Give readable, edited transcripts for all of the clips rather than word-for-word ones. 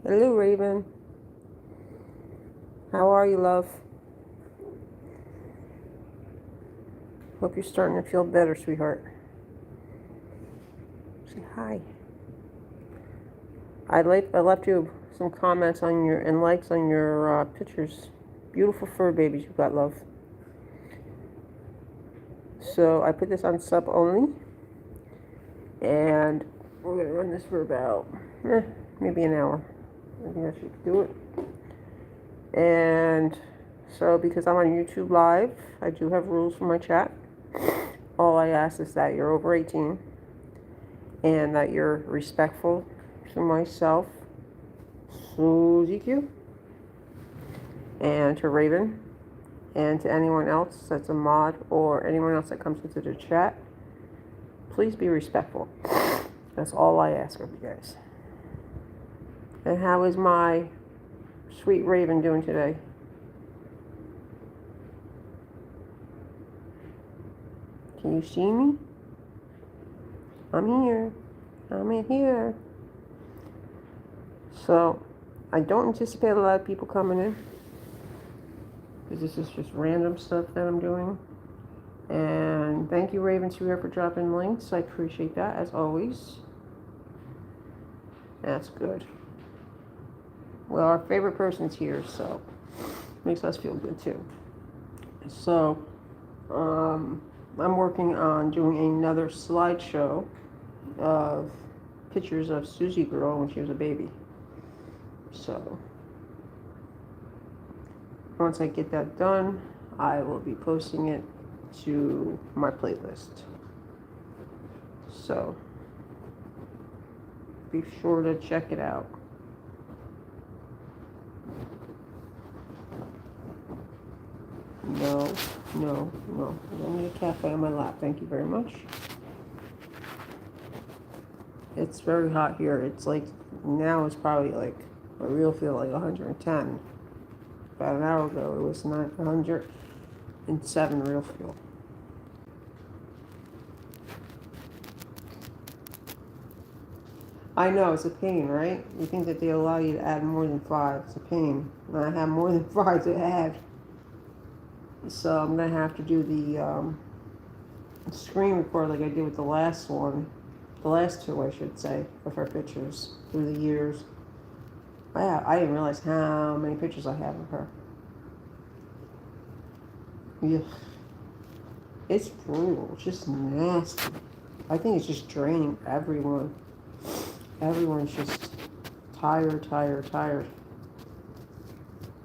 Hello, Raven. How are you, love? Hope you're starting to feel better, sweetheart. Say hi. I left you some comments on your and likes on your pictures. Beautiful fur babies you got, love. So I put this on sub only, and we're gonna run this for about maybe an hour. I think I should do it. And so because I'm on YouTube Live, I do have rules for my chat. All I ask is that you're over 18 and that you're respectful to myself, Susie Q, and to Raven, and to anyone else that's a mod or anyone else that comes into the chat. Please be respectful. That's all I ask of you guys. And how is my sweet Raven doing today? Can you see me? I'm here. I'm in here. So, I don't anticipate a lot of people coming in, because this is just random stuff that I'm doing. And thank you, Raven Sweetheart, for dropping links. I appreciate that, as always. That's good. Well, our favorite person's here, so makes us feel good too. So, I'm working on doing another slideshow of pictures of Susie Girl when she was a baby. So, once I get that done, I will be posting it to my playlist. So, be sure to check it out. No. I don't need a cafe on my lap. Thank you very much. It's very hot here. It's like, now it's probably like, a real feel like 110. About an hour ago, it was 107 real feel. I know, it's a pain, right? You think that they allow you to add more than 5. It's a pain. And I have more than 5 to add. So I'm going to have to do the screen record like I did with the last one. The last 2, I should say, of her pictures through the years. I didn't realize how many pictures I have of her. Yeah. It's brutal. It's just nasty. I think it's just draining everyone. Everyone's just tired.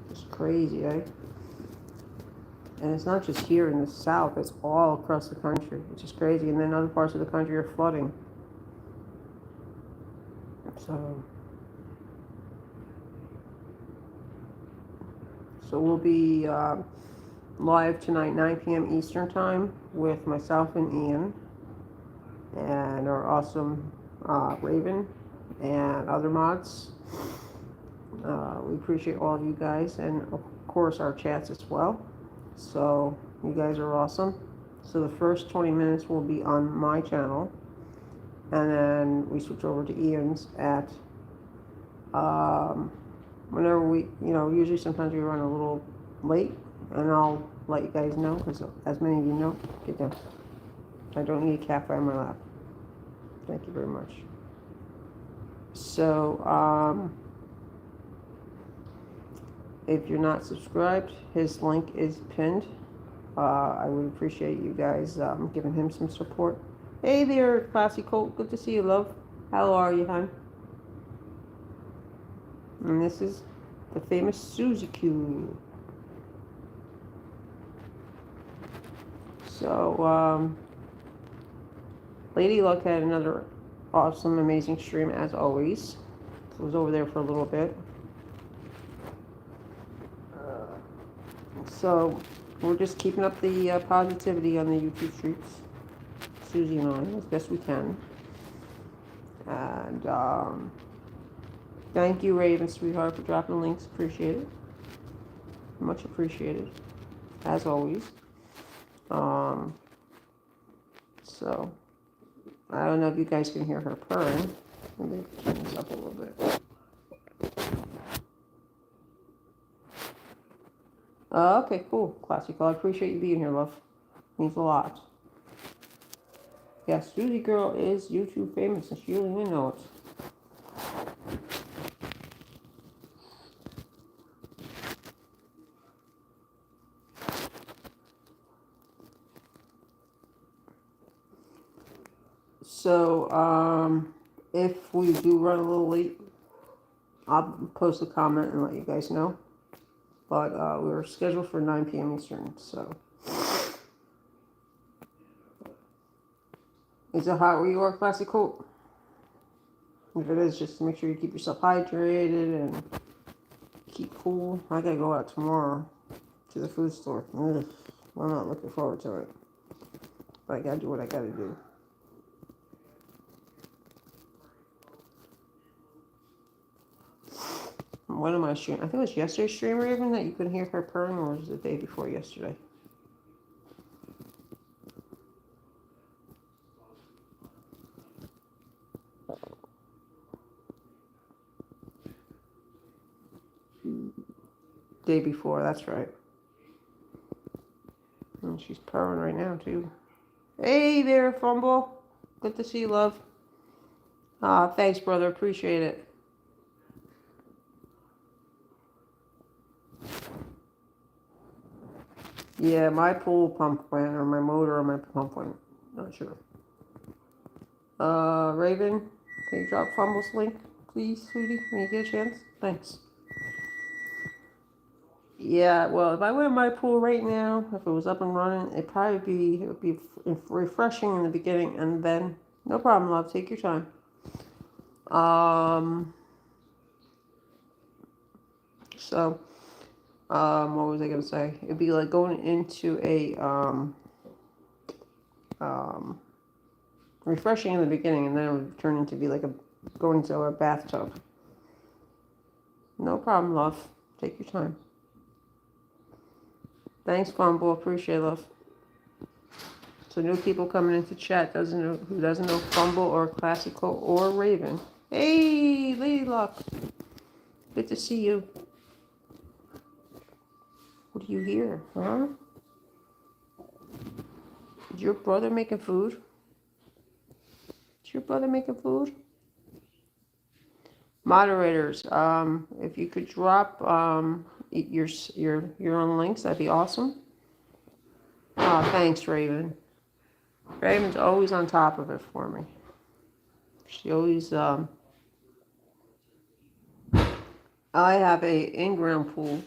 It's crazy, eh? And it's not just here in the South, it's all across the country, which is crazy. And then other parts of the country are flooding. So we'll be live tonight, 9 p.m. Eastern Time, with myself and Ian, and our awesome Raven, and other mods. We appreciate all of you guys, and of course our chats as well. So you guys are awesome. So the first 20 minutes will be on my channel, and then we switch over to Ian's at whenever we, usually sometimes we run a little late, and I'll let you guys know, because as many of you know, get down. I don't need a cafe on my lap. Thank you very much. So, if you're not subscribed, his link is pinned. I would appreciate you guys giving him some support. Hey there, Classy Colt. Good to see you, love. How are you, hon? And this is the famous Susie Q. So, Lady Luck had another awesome, amazing stream as always. I was over there for a little bit. So, we're just keeping up the positivity on the YouTube streets. Susie and I, as best we can. And, thank you, Raven Sweetheart, for dropping links. Appreciate it. Much appreciated, as always. So, I don't know if you guys can hear her purring. Let me turn this up a little bit. Okay, cool. Classical. I appreciate you being here, love. Means a lot. Yes, Susie Girl is YouTube famous and she don't even know it. So, if we do run a little late, I'll post a comment and let you guys know. But we were scheduled for 9 p.m. Eastern, so. Is it hot where you are, Classic Coat? If it is, just make sure you keep yourself hydrated and keep cool. I gotta go out tomorrow to the food store. Ugh, I'm not looking forward to it. But I gotta do what I gotta do. One of my stream, I think it was yesterday's stream, Raven, that you could hear her purring, or was it the day before yesterday? Day before, that's right. And she's purring right now, too. Hey there, Fumble. Good to see you, love. Thanks, brother. Appreciate it. Yeah, my pool pump went, or my motor or my pump went. Not sure. Raven, can you drop Fumble's link, please, sweetie, when you get a chance? Thanks. Yeah, well, if I went in my pool right now, if it was up and running, it would be refreshing in the beginning, and then, no problem, love, take your time. What was I gonna say? It'd be like going into a, refreshing in the beginning, and then it would turn into be like going into a bathtub. No problem, love. Take your time. Thanks, Fumble. Appreciate it, love. So new people coming into chat who doesn't know Fumble or Classical or Raven. Hey, Lady Luck. Good to see you. What do you hear, huh? Is your brother making food? Is your brother making food? Moderators, if you could drop your own links, that'd be awesome. Oh, thanks, Raven. Raven's always on top of it for me. She always, I have a in-ground pool,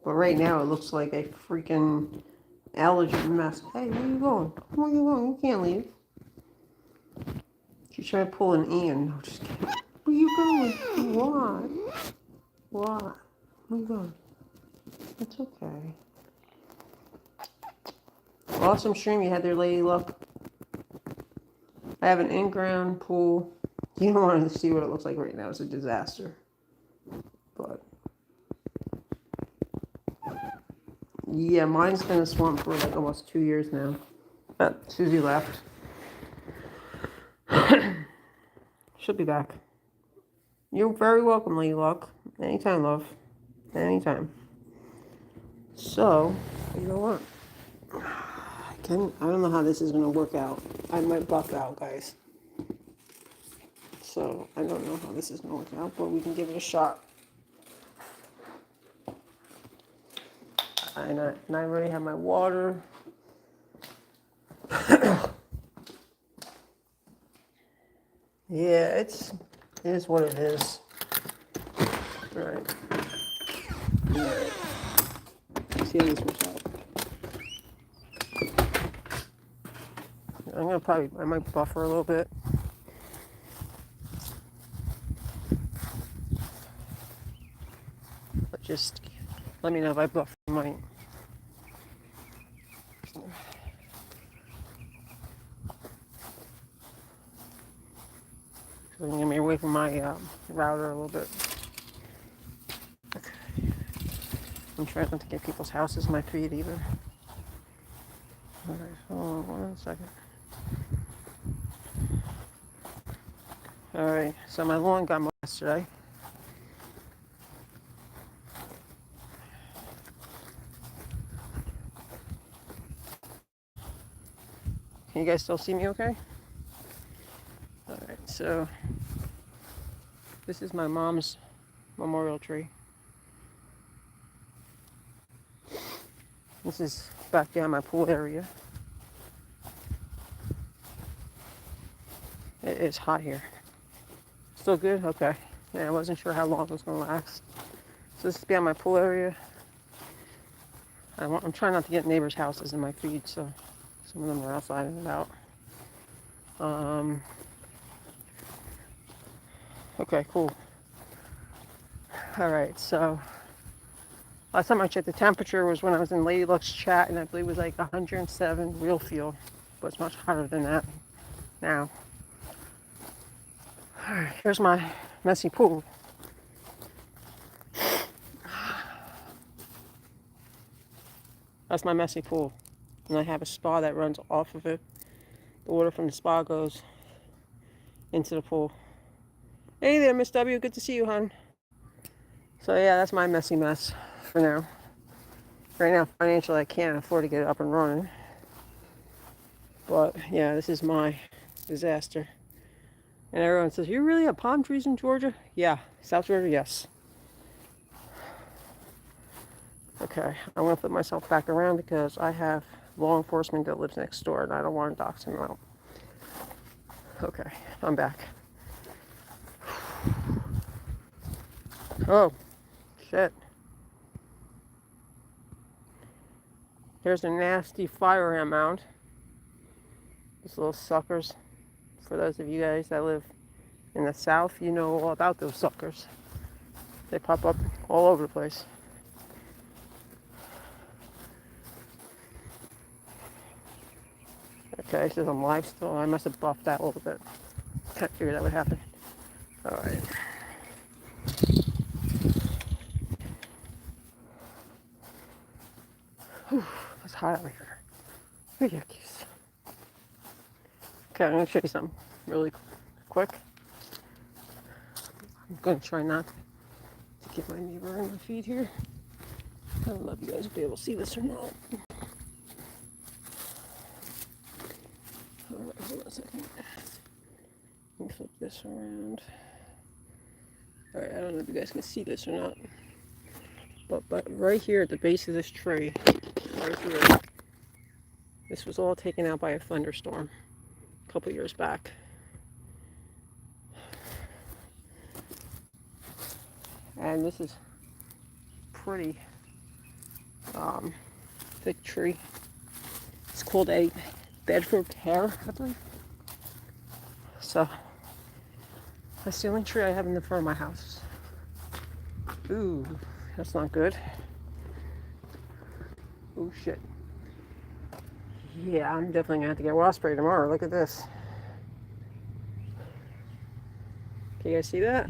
but right now it looks like a freaking allergen mess. Hey, where you going? Where you going? You can't leave. She's trying to pull an Ian. No, just kidding. Where you going? Why? Why? Where you going? It's okay. Awesome stream you had there, Lady Luck. I have an in-ground pool. You don't want to see what it looks like right now. It's a disaster. But yeah, mine's been a swamp for like almost 2 years now. But Susie left. She'll be back. You're very welcome, Lady Luck. Anytime, love. Anytime. So, you know what? I don't know how this is going to work out. I might buck out, guys. So, I don't know how this is going to work out, but we can give it a shot. And I already have my water. Yeah, it is what it is. All right. All right. See how this works out. I might buffer a little bit. But just let me know if I buffer. I might. So I'm gonna be away from my router a little bit. Okay. I'm trying not to get people's houses my feed either. Alright, hold on 1 second. Alright, so my lawn got mowed yesterday. Can you guys still see me okay? Alright, so this is my mom's memorial tree. This is back down my pool area. It is hot here. Still good? Okay. Yeah, I wasn't sure how long it was going to last. So this is beyond my pool area. I'm trying not to get neighbors' houses in my feed, so some of them are outside and about. Okay, cool. Alright, so last time I checked the temperature was when I was in Lady Luck's chat, and I believe it was like 107 real feel, but it's much hotter than that now. Alright, here's my messy pool. That's my messy pool. And I have a spa that runs off of it. The water from the spa goes into the pool. Hey there, Miss W. Good to see you, hon. So yeah, that's my messy mess for now. Right now, financially, I can't afford to get it up and running. But yeah, this is my disaster. And everyone says, you really have palm trees in Georgia? Yeah. South Georgia, yes. Okay, I'm going to flip myself back around because I have law enforcement that lives next door and I don't want to dox him out. Okay, I'm back. Oh, shit. There's a nasty fire ant mound. These little suckers. For those of you guys that live in the south, you know all about those suckers. They pop up all over the place. Okay, it says I'm live still. I must have buffed that a little bit. Can't figure that would happen. Alright. It's hot out here. Yuckies. Okay, I'm going to show you something really quick. I'm going to try not to get my neighbor in my feed here. I don't know if you guys will be able to see this or not. Alright, hold on a second. Let me flip this around. Alright, I don't know if you guys can see this or not. But right here at the base of this tree, right here, this was all taken out by a thunderstorm a couple years back. And this is pretty thick tree. It's called a Bedford pear, I believe. So that's the only tree I have in the front of my house. Ooh, that's not good. Oh shit. Yeah, I'm definitely gonna have to get wasp spray tomorrow. Look at this. Can you guys see that?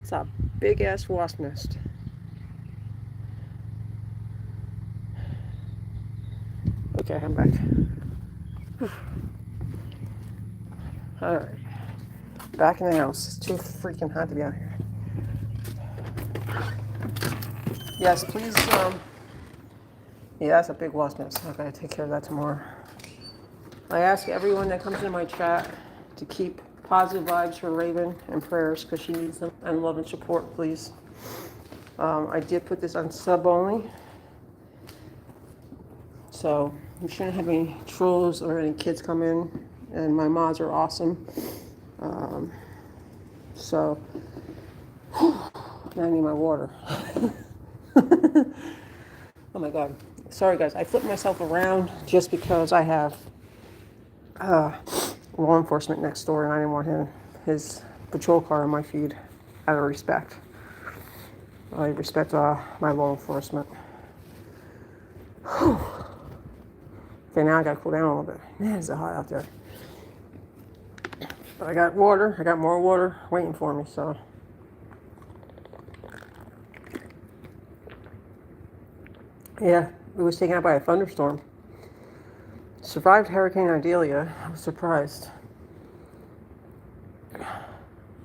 It's a big ass wasp nest. Okay, I'm back. Alright. Back in the house. It's too freaking hot to be out here. Yes, please, yeah, that's a big wasp nest. I gotta take care of that tomorrow. I ask everyone that comes in my chat to keep positive vibes for Raven and prayers because she needs them, and love and support, please. I did put this on sub only, so we shouldn't have any trolls or any kids come in, and my mods are awesome. So now I need my water. Oh my god. Sorry guys, I flipped myself around just because I have law enforcement next door and I didn't want his patrol car in my feed out of respect. I respect my law enforcement. Whew. Okay, now I gotta cool down a little bit. Man, it's hot out there. But I got water, I got more water waiting for me, so. Yeah, it was taken out by a thunderstorm. Survived Hurricane Idalia. I was surprised.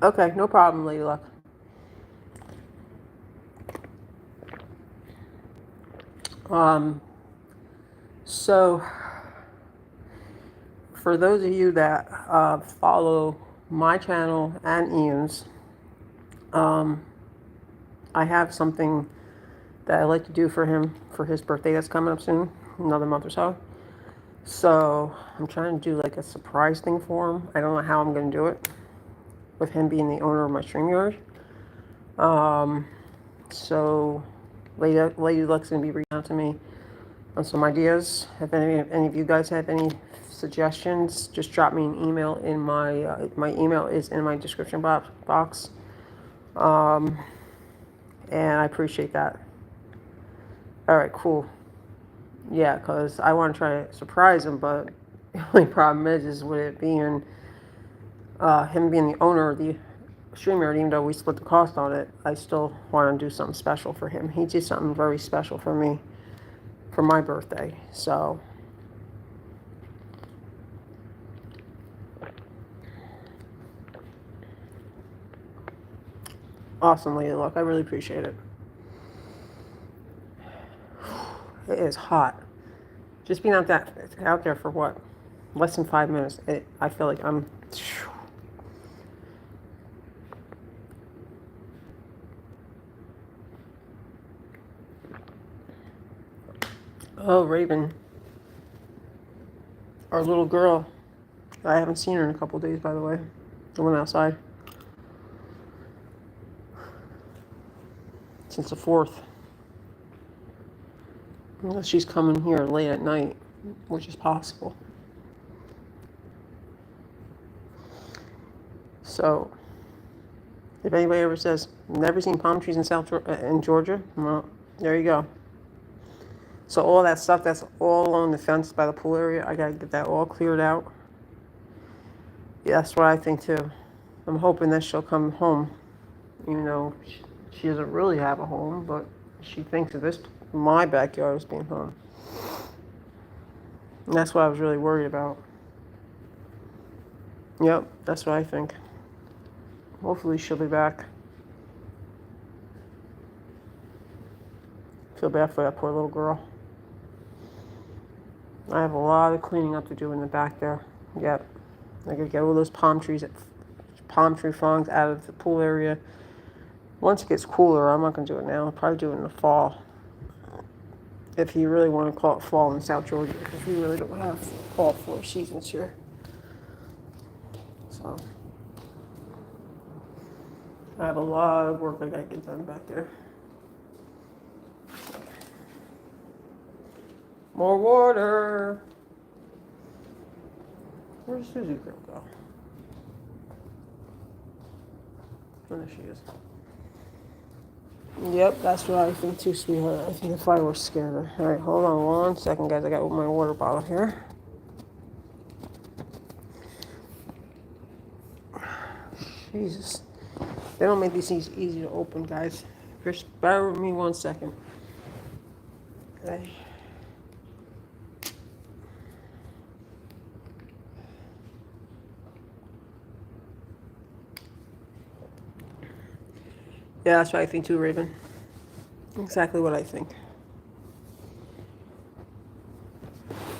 Okay, no problem, Lady Luck. So For those of you that follow my channel and Ian's, I have something that I like to do for him for his birthday that's coming up soon, another month or so. So I'm trying to do like a surprise thing for him. I don't know how I'm going to do it with him being the owner of my StreamYard. So Lady Luck's going to be reaching out to me on some ideas. If any of you guys have any suggestions, just drop me an email in my email is in my description box. And I appreciate that. All right, cool. Yeah, because I want to try to surprise him, but the only problem is with it being him being the owner of the StreamYard, even though we split the cost on it, I still want to do something special for him. He did something very special for me for my birthday. So awesome, Lady Luck. I really appreciate it. It is hot. Just being out there for what? Less than 5 minutes. I feel like I'm... Oh, Raven. Our little girl. I haven't seen her in a couple of days, by the way. I went outside. Since the 4th. Unless she's coming here late at night, which is possible. So, if anybody ever says, never seen palm trees in Georgia, well, there you go. So all that stuff that's all along the fence by the pool area, I gotta get that all cleared out. Yeah, that's what I think too. I'm hoping that she'll come home. You know, she doesn't really have a home, but she thinks of my backyard as being home. And that's what I was really worried about. Yep, that's what I think. Hopefully she'll be back. Feel bad for that poor little girl. I have a lot of cleaning up to do in the back there. Yep. I gotta get all those palm tree fronds out of the pool area. Once it gets cooler, I'm not gonna do it now. I'll probably do it in the fall. If you really want to call it fall in South Georgia, because we really don't have all 4 seasons here. So I have a lot of work I gotta get done back there. More water. Where's Susie girl go? Oh, there she is. Yep, that's what I think too, sweetheart. I think the fireworks scared her. All right, hold on 1 second, guys. I got my water bottle here. Jesus. They don't make these things easy to open, guys. Just bear with me 1 second. Okay. Yeah, that's what I think too, Raven. Exactly what I think.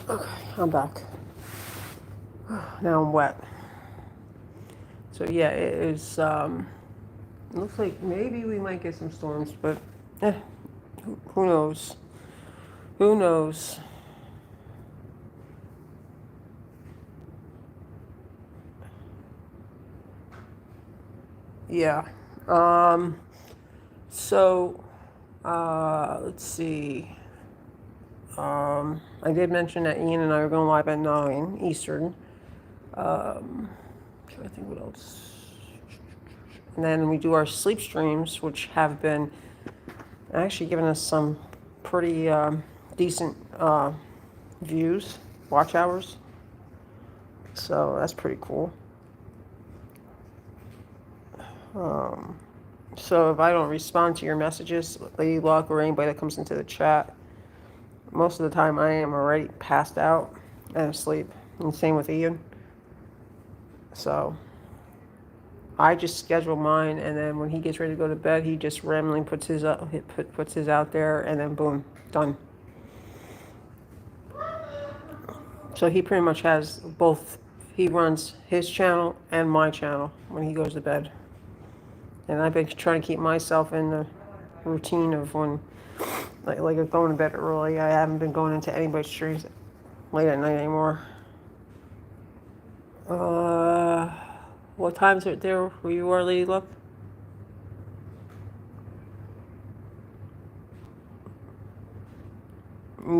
Okay, I'm back. Now I'm wet. So yeah, it is, looks like maybe we might get some storms, but who knows? Who knows? Yeah. So, let's see. I did mention that Ian and I are going live at 9 Eastern. Trying to think what else. And then we do our sleep streams, which have been actually giving us some pretty decent views, watch hours. So that's pretty cool. So if I don't respond to your messages, Lady Luck or anybody that comes into the chat, most of the time I am already passed out and asleep. And same with Ian. So I just schedule mine, and then when he gets ready to go to bed, he just randomly puts his out there, and then boom, done. So he pretty much has both. He runs his channel and my channel when he goes to bed. And I've been trying to keep myself in the routine of when, like going to bed early. I haven't been going into anybody's streams late at night anymore. What time's it there where you are, Lady Luck?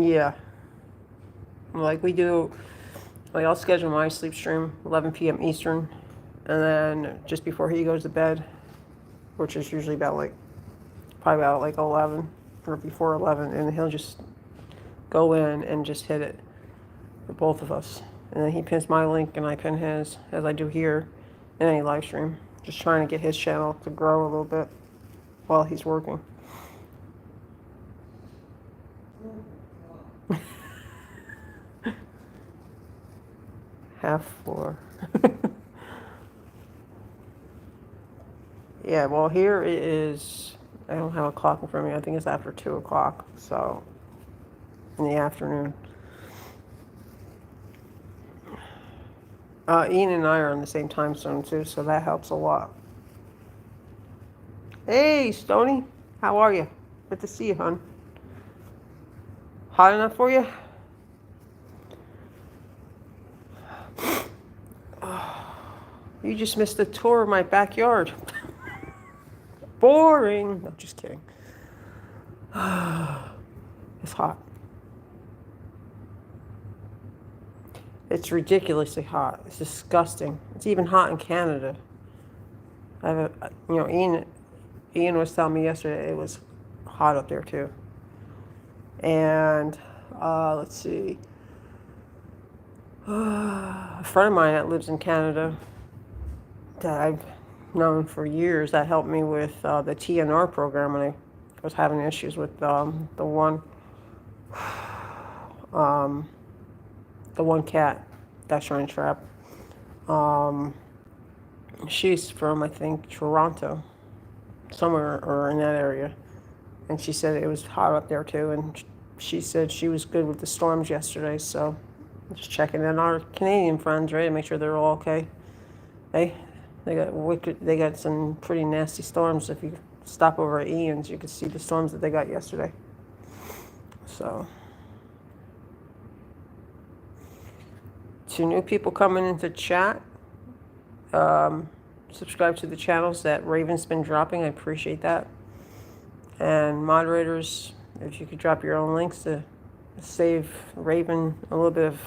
Yeah. Like we do, like I'll schedule my sleep stream 11 p.m. Eastern, and then just before he goes to bed, which is usually probably about like 11 or before 11, and he'll just go in and just hit it for both of us. And then he pins my link and I pin his, as I do here in any live stream. Just trying to get his channel to grow a little bit while he's working. Half floor. Yeah, well, here it is. I don't have a clock in front of me. I think it's after 2 o'clock, so in the afternoon. Ian and I are on the same time zone, too, so that helps a lot. Hey, Stony, how are you? Good to see you, hon. Hot enough for you? You just missed a tour of my backyard. Boring. No, just kidding. It's hot. It's ridiculously hot. It's disgusting. It's even hot in Canada. Ian was telling me yesterday it was hot up there too. And let's see. A friend of mine that lives in Canada that I've known for years that helped me with the TNR program when I was having issues with the one cat that's trying to trap. She's from, I think, Toronto, somewhere or in that area, and she said it was hot up there too. And she said she was good with the storms yesterday, so just checking in our Canadian friends, right, to make sure they're all okay. They got some pretty nasty storms. If you stop over at Ian's, you can see the storms that they got yesterday. So, 2 new people coming into chat. Subscribe to the channels that Raven's been dropping. I appreciate that. And moderators, if you could drop your own links to save Raven a little bit of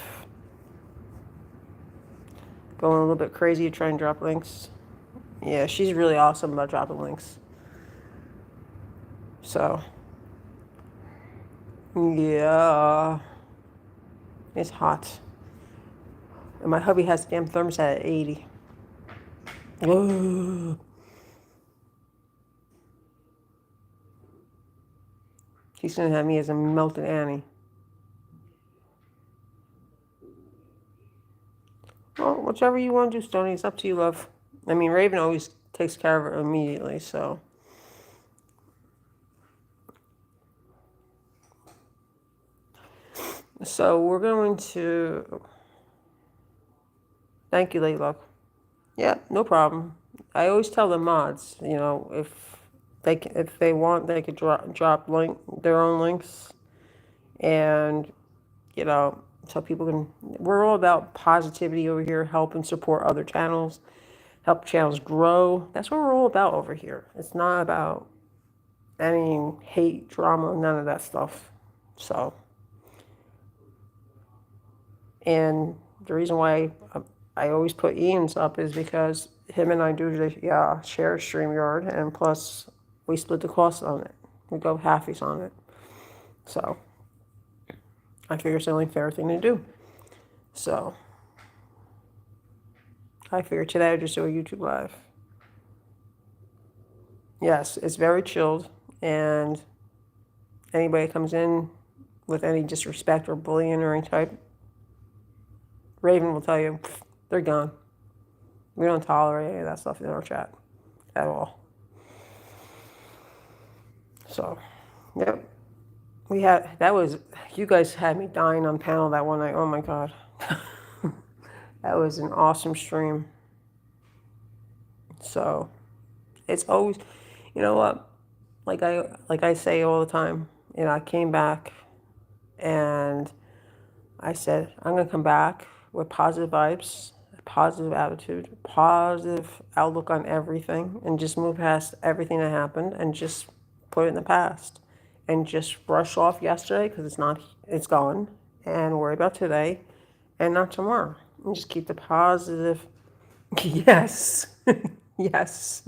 going a little bit crazy to try and drop links. Yeah, she's really awesome about dropping links. So, yeah, it's hot. And my hubby has the damn thermostat at 80. Ugh. He's going to have me as a melted Annie. Well, whichever you want to do, Stoney, it's up to you, love. I mean, Raven always takes care of it immediately, so. So we're going to. Thank you, Lady Luck. Yeah, no problem. I always tell the mods, if they want, they could drop their own links, and so people can. We're all about positivity over here, help and support other channels, help channels grow. That's what we're all about over here. It's not about any hate, drama, none of that stuff. So, and the reason why I always put Ian's up is because him and I do share StreamYard, and plus we split the cost on it. We go halfies on it. So I figure it's the only fair thing to do. So I figured today I'd just do a YouTube Live. Yes, it's very chilled, and anybody comes in with any disrespect or bullying or any type, Raven will tell you, they're gone. We don't tolerate any of that stuff in our chat at all. So, yep. You guys had me dying on panel that one night. Oh my God. That was an awesome stream. So it's always, you know what? Like I say all the time. I came back and I said I'm gonna come back with positive vibes, positive attitude, positive outlook on everything, and just move past everything that happened and just put it in the past and just brush off yesterday because it's gone, and worry about today and not tomorrow. And just keep the positive. Yes. Yes.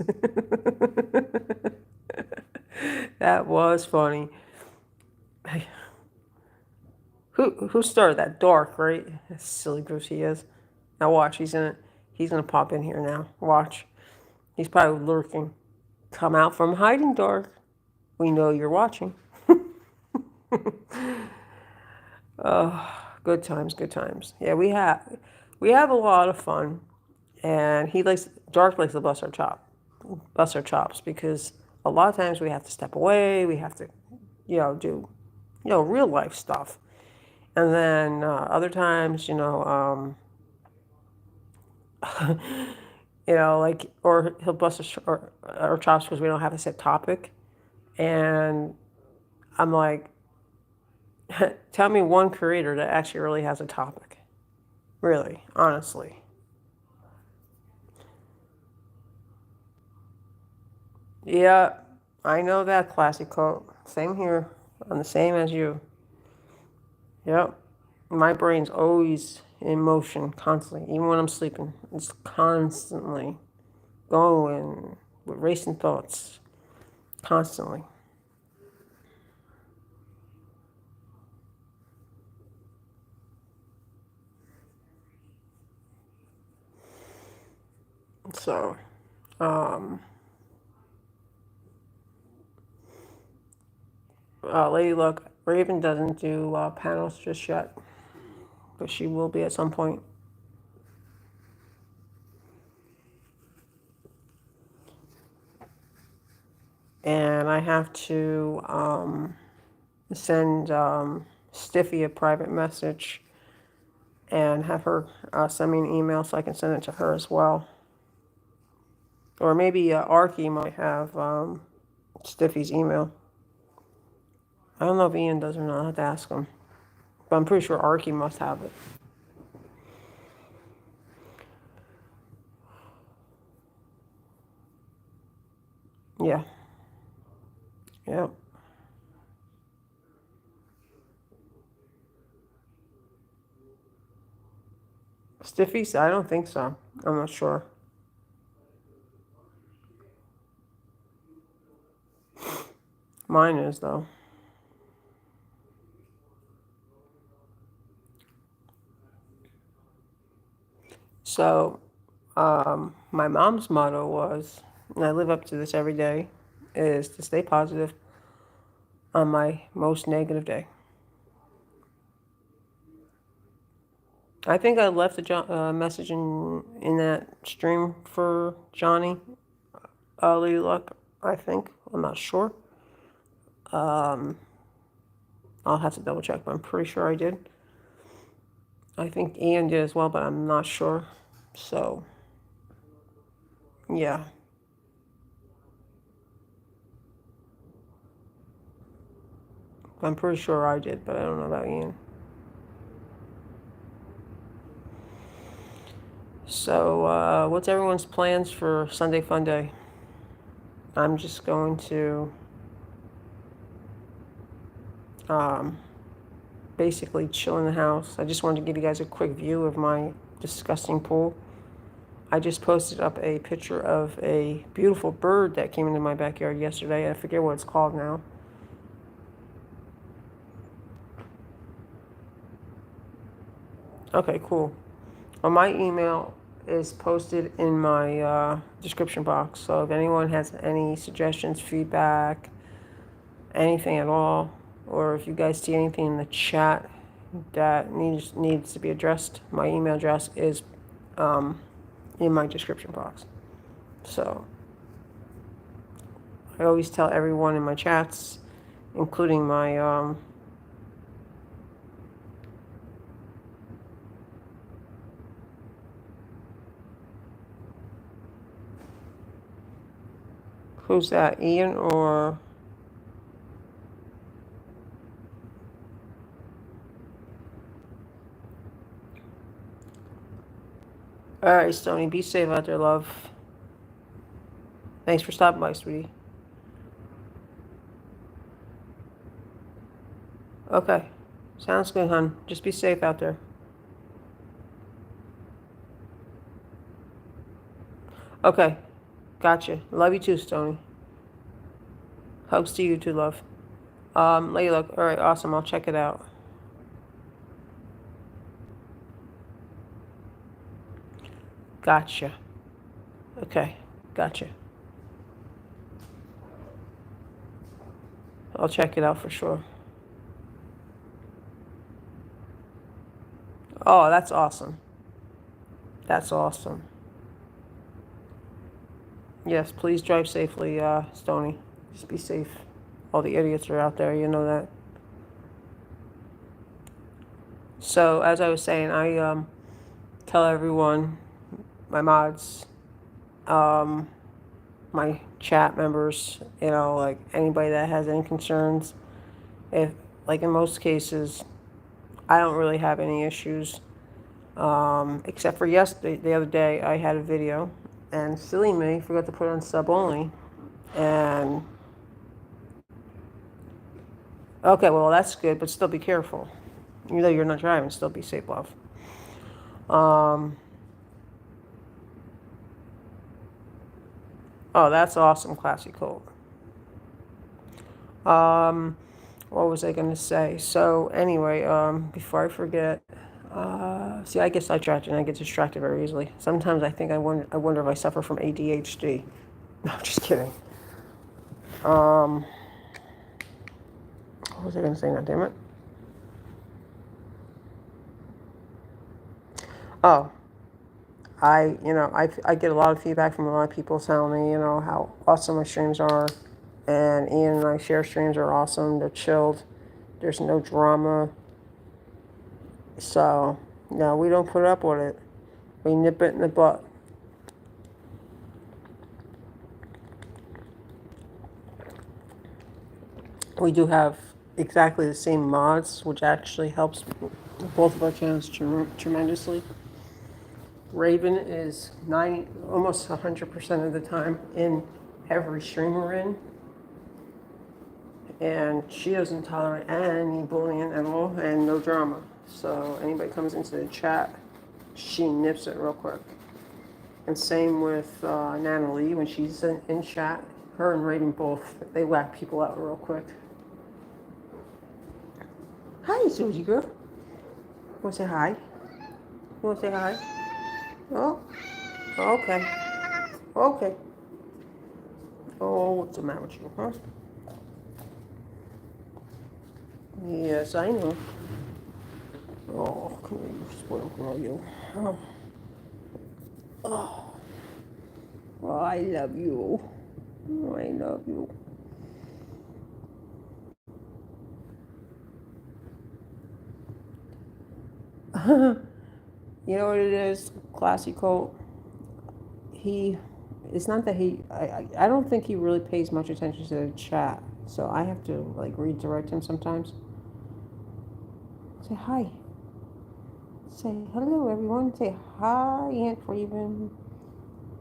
That was funny. Who started that? Dark, right? Silly goose he is. Now watch, he's gonna pop in here now. Watch. He's probably lurking. Come out from hiding, Dark. We know you're watching. Good times, good times. Yeah, we have a lot of fun, and Dark likes to bust our chops because a lot of times we have to step away. We have to, do, real life stuff, and then other times, like, or he'll bust our chops because we don't have a set topic, and I'm like, tell me one creator that actually really has a topic, really, honestly. Yeah, I know that classic quote. Same here. I'm the same as you. Yep. My brain's always in motion, constantly, even when I'm sleeping. It's constantly going with racing thoughts, constantly. So, Lady Luck, Raven doesn't do panels just yet, but she will be at some point. And I have to send Stiffy a private message and have her send me an email so I can send it to her as well. Or maybe Arky might have Stiffy's email. I don't know if Ian does or not. I have to ask him. But I'm pretty sure Arky must have it. Yeah. Yeah. Stiffy's? I don't think so. I'm not sure. Mine is, though. So, my mom's motto was, and I live up to this every day, is to stay positive on my most negative day. I think I left a message in that stream for Johnny, Lady Luck, I think. I'm not sure. I'll have to double check, but I'm pretty sure I did. I think Ian did as well, but I'm not sure. So, yeah. I'm pretty sure I did, but I don't know about Ian. So, what's everyone's plans for Sunday Funday? I'm just going to basically chill in the house. I just wanted to give you guys a quick view of my disgusting pool. I just posted up a picture of a beautiful bird that came into my backyard yesterday. I forget what it's called now. Okay, cool. Well, my email is posted in my description box. So if anyone has any suggestions, feedback, anything at all, or if you guys see anything in the chat that needs to be addressed, my email address is in my description box. So I always tell everyone in my chats, including my Who's that, Ian or... Alright, Stony, be safe out there, love. Thanks for stopping by, sweetie. Okay. Sounds good, hon. Just be safe out there. Okay. Gotcha. Love you too, Stony. Hugs to you too, love. Layla. Alright, awesome. I'll check it out. Gotcha. Okay. Gotcha. I'll check it out for sure. Oh, that's awesome. That's awesome. Yes, please drive safely, Stony. Just be safe. All the idiots are out there, you know that. So, as I was saying, I tell everyone, my mods, my chat members, you know, like anybody that has any concerns, if, like in most cases, I don't really have any issues, except for yesterday, the other day, I had a video, and silly me, forgot to put it on sub only, and, okay, well, that's good, but still be careful. Even though you're not driving, still be safe, love. Oh, that's awesome, Classy Colt. What was I going to say? So, anyway, before I forget, see, I get sidetracked and I get distracted very easily. Sometimes I think I wonder if I suffer from ADHD. No, I'm just kidding. What was I going to say now, damn it? Oh, I get a lot of feedback from a lot of people telling me, how awesome my streams are. And Ian and I share streams are awesome. They're chilled. There's no drama. So, no, we don't put up with it. We nip it in the butt. We do have exactly the same mods, which actually helps both of our channels tremendously. Raven is almost 100% of the time in every stream we're in. And she doesn't tolerate any bullying at all and no drama. So anybody comes into the chat, she nips it real quick. And same with Natalie, when she's in chat, her and Raven both, they whack people out real quick. Hi, Susie girl. You want to say hi? You want to say hi? Oh, okay. Okay. Oh, what's the matter with you, huh? Yes, I know. Oh, come here, you spoiled girl, you. Oh. Oh, I love you. Oh, I love you. You know what it is, Classy Colt? It's not that I don't think he really pays much attention to the chat. So I have to, like, redirect him sometimes. Say hi. Say hello, everyone. Say hi, Aunt Raven.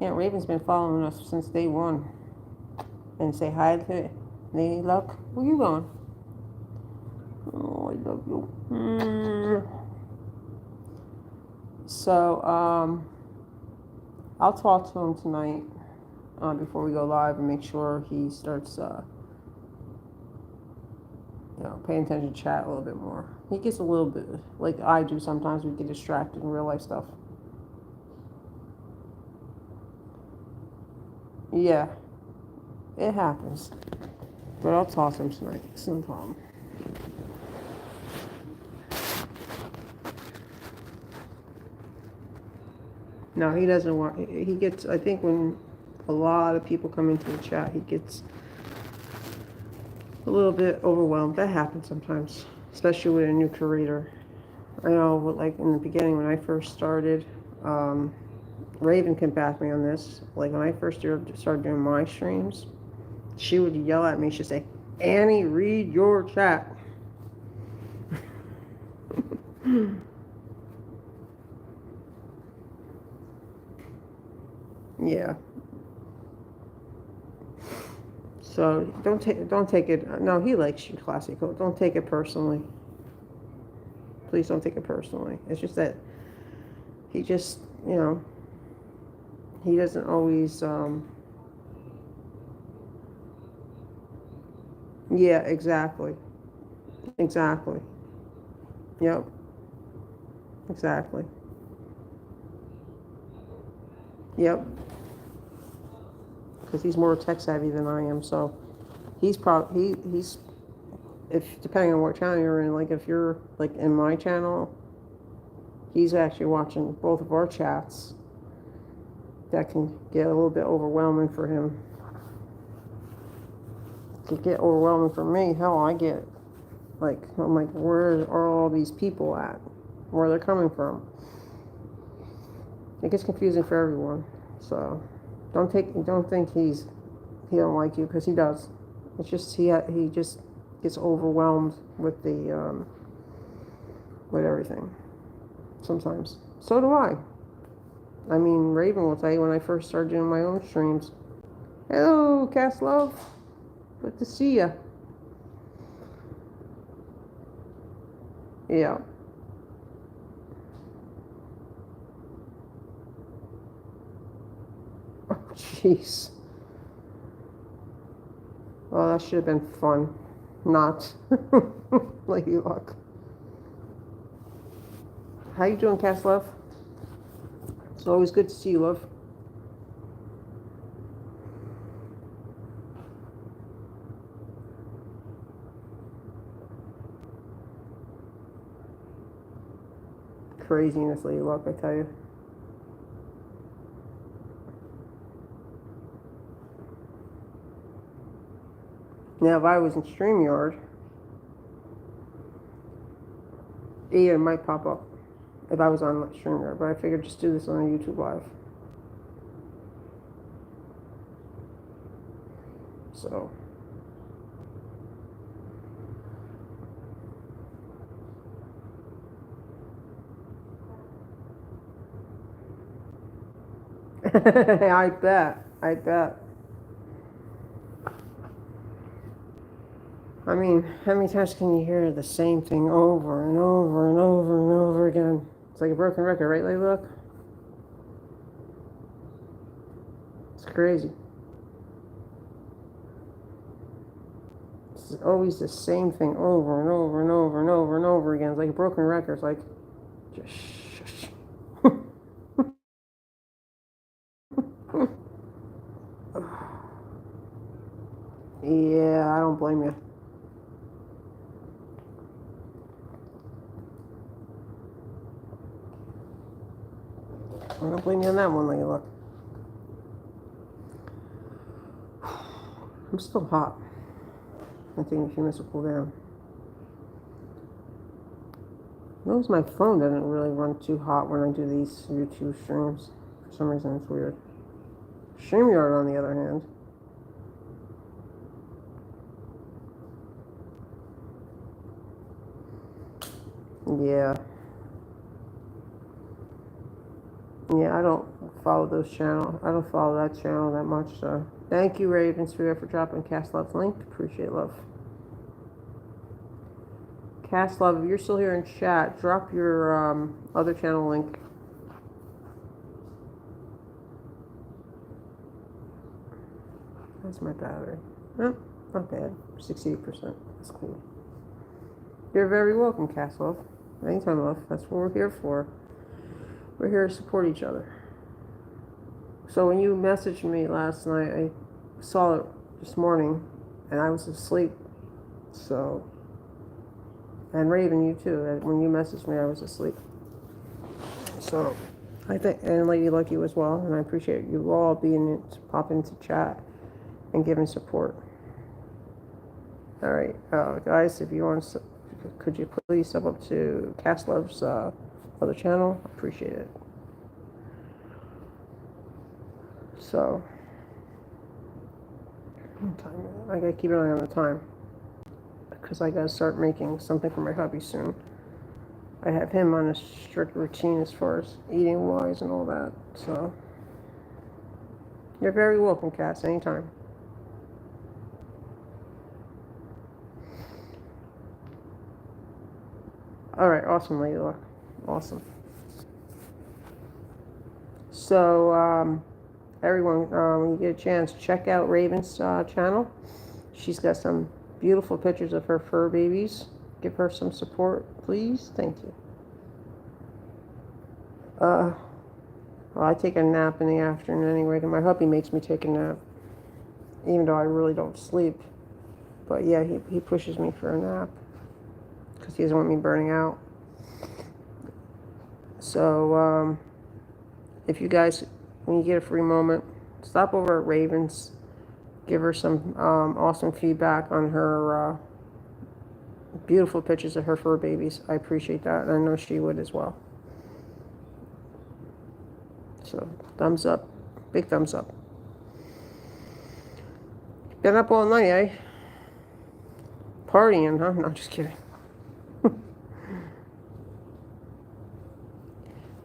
Aunt Raven's been following us since day one. And say hi to Lady Luck. Where you going? Oh, I love you. So, I'll talk to him tonight before we go live and make sure he starts, paying attention to chat a little bit more. He gets a little bit, like I do sometimes, we get distracted in real life stuff. Yeah, it happens. But I'll talk to him tonight. It's no problem. No, he doesn't want, he gets, I think when a lot of people come into the chat, he gets a little bit overwhelmed. That happens sometimes, especially with a new creator. I know, like in the beginning when I first started, Raven can back me on this. Like when I first started doing my streams, She would yell at me. She'd say, Annie, read your chat. Yeah. So don't take it. No, he likes you, Classical. Don't take it personally. Please don't take it personally. It's just that he just, he doesn't always. Yeah, exactly. Exactly. Yep. Exactly. Yep. Because he's more tech savvy than I am, so he's if depending on what channel you're in, like if you're like in my channel, he's actually watching both of our chats. That can get a little bit overwhelming for him. It can get overwhelming for me. Hell, I get like, I'm like, where are all these people at? Where they're coming from? It gets confusing for everyone. So don't think he don't like you, because he does. It's just he just gets overwhelmed with the with everything sometimes. So do I. I mean, Raven will tell you when I first started doing my own streams. Hello, Cast Love. Good to see ya. Yeah. Oh, jeez. Well, that should have been fun. Not. Lady Luck. How you doing, Cast Love? It's always good to see you, love. Craziness, Lady Luck, I tell you. Now, if I was in StreamYard, it might pop up if I was on StreamYard, but I figured just do this on a YouTube Live. So. I bet. I bet. I mean, how many times can you hear the same thing over and over and over and over again? It's like a broken record, right, Lady Luck? It's crazy. It's always the same thing over and over and over and over and over again. It's like a broken record. It's like, just shush. Yeah, I don't blame you. I don't blame you on that one, Lady Luck. I'm still hot. I think a few minutes will cool down. Notice my phone doesn't really run too hot when I do these YouTube streams. For some reason, it's weird. StreamYard, on the other hand. Yeah. Yeah, I don't follow those channels. I don't follow that channel that much, so. Thank you, Ravens, for dropping Cast Love link. Appreciate love. Cast Love, if you're still here in chat, drop your other channel link. That's my battery. Oh, not bad. 68%. That's cool. You're very welcome, Cast Love. Anytime, love. That's what we're here for. We're here to support each other. So when you messaged me last night, I saw it this morning, and I was asleep. So, and Raven, you too. When you messaged me, I was asleep. So, I think, and Lady Lucky as well. And I appreciate you all popping into chat and giving support. All right, guys, if you want, could you please sub up to Cast Love's other channel? Appreciate it. So, I gotta keep an eye on the time because I gotta start making something for my hubby soon. I have him on a strict routine as far as eating wise and all that. So you're very welcome, Cass, anytime. All right, awesome, Layla. Awesome. So, everyone, when you get a chance, check out Raven's channel. She's got some beautiful pictures of her fur babies. Give her some support, please. Thank you. Well, I take a nap in the afternoon anyway. My hubby makes me take a nap, even though I really don't sleep. But yeah, he pushes me for a nap because he doesn't want me burning out. So, if you guys, when you get a free moment, stop over at Ravens. Give her some awesome feedback on her beautiful pictures of her fur babies. I appreciate that, and I know she would as well. So, thumbs up. Big thumbs up. Been up all night, eh? Partying, huh? No, just kidding.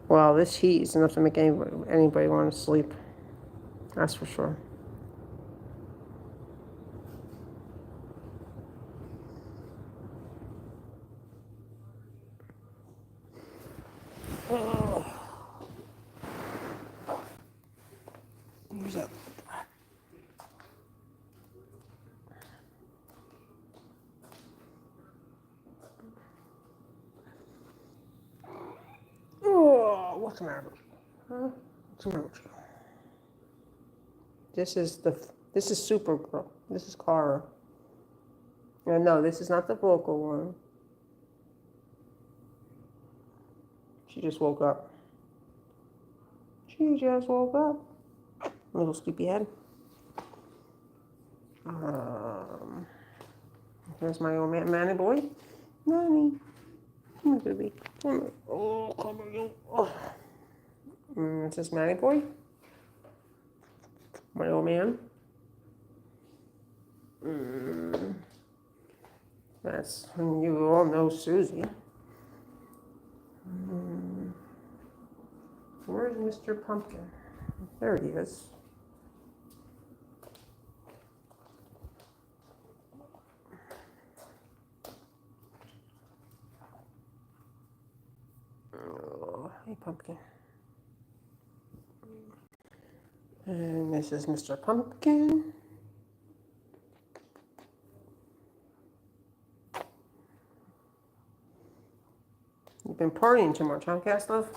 Well, this heat is enough to make anybody want to sleep. That's for sure. Oh. Where's that? Oh, what's the matter? Huh? What's the matter with you? This is Supergirl. This is Kara. No, this is not the vocal one. She just woke up. She just woke up. Little sleepyhead. Here's my old man, Manny boy. Manny. Come on, baby. Come on. Oh, come on, you. Oh. This is Manny boy. My old man. That's, you all know Susie. Where's Mr. Pumpkin? There he is. Oh, hey, Pumpkin. And this is Mr. Pumpkin. You've been partying too much, huh, Cass, love?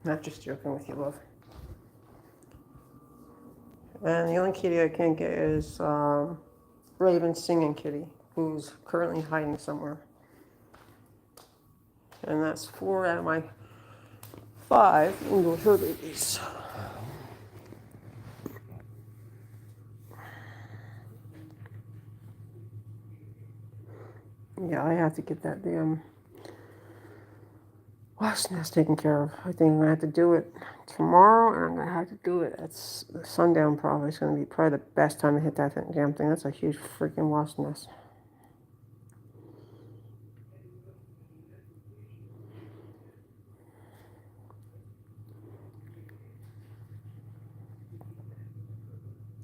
Not just joking with you, love. And the only kitty I can't get is Raven's singing kitty, who's currently hiding somewhere. And that's 4 out of my 5 indoor fur babies. Yeah, I have to get that damn wasp nest taken care of. I think I'm gonna have to do it tomorrow, and I'm gonna have to do it at sundown. Probably it's gonna be probably the best time to hit that damn thing. That's a huge freaking wasp nest.